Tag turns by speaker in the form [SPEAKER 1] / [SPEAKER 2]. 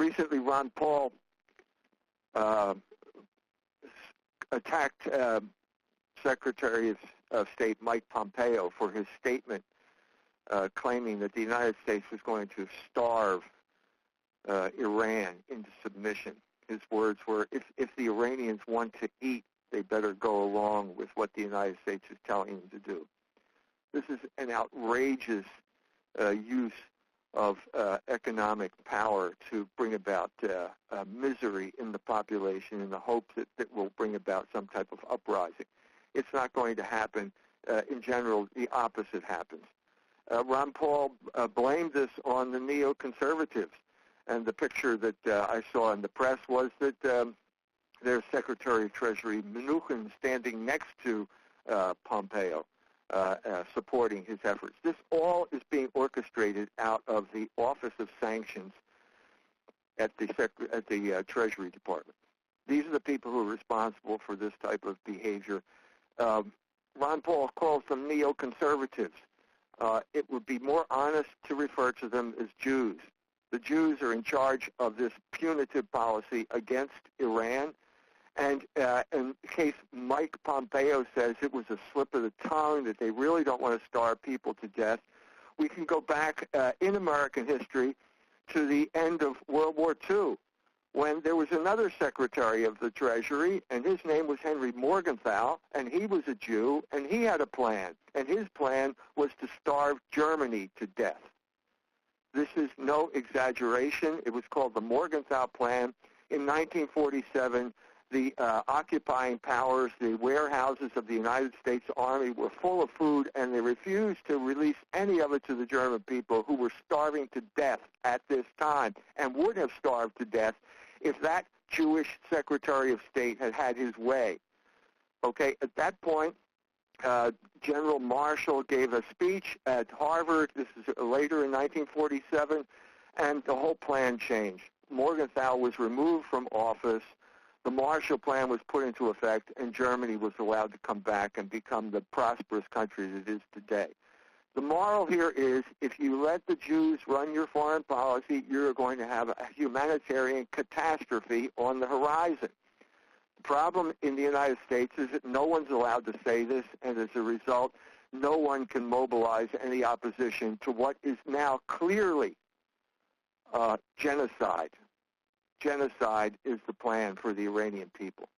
[SPEAKER 1] Recently, Ron Paul attacked Secretary of State Mike Pompeo for his statement claiming that the United States was going to starve Iran into submission. His words were, if the Iranians want to eat, they better go along with what the United States is telling them to do. This is an outrageous use of economic power to bring about misery in the population in the hope that it will bring about some type of uprising. It's not going to happen. In general, the opposite happens. Ron Paul blamed this on the neoconservatives, and the picture that I saw in the press was that there's Secretary of Treasury Mnuchin standing next to Pompeo, supporting his efforts. This all is being orchestrated out of the Office of Sanctions at the Treasury Department. These are the people who are responsible for this type of behavior. Ron Paul calls them neoconservatives. It would be more honest to refer to them as Jews. The Jews are in charge of this punitive policy against Iran. And in case Mike Pompeo says it was a slip of the tongue, that they really don't want to starve people to death, we can go back in American history to the end of World War II, when there was another Secretary of the Treasury, and his name was Henry Morgenthau, and he was a Jew, and he had a plan. And his plan was to starve Germany to death. This is no exaggeration. It was called the Morgenthau Plan. In 1947, the occupying powers, the warehouses of the United States Army were full of food, and they refused to release any of it to the German people, who were starving to death at this time and would have starved to death if that Jewish Secretary of State had had his way. Okay, at that point, General Marshall gave a speech at Harvard. This is later in 1947, and the whole plan changed. Morgenthau was removed from office. The Marshall Plan was put into effect, and Germany was allowed to come back and become the prosperous country that it is today. The moral here is, if you let the Jews run your foreign policy, you're going to have a humanitarian catastrophe on the horizon. The problem in the United States is that no one's allowed to say this, and as a result, no one can mobilize any opposition to what is now clearly genocide. Genocide is the plan for the Iranian people.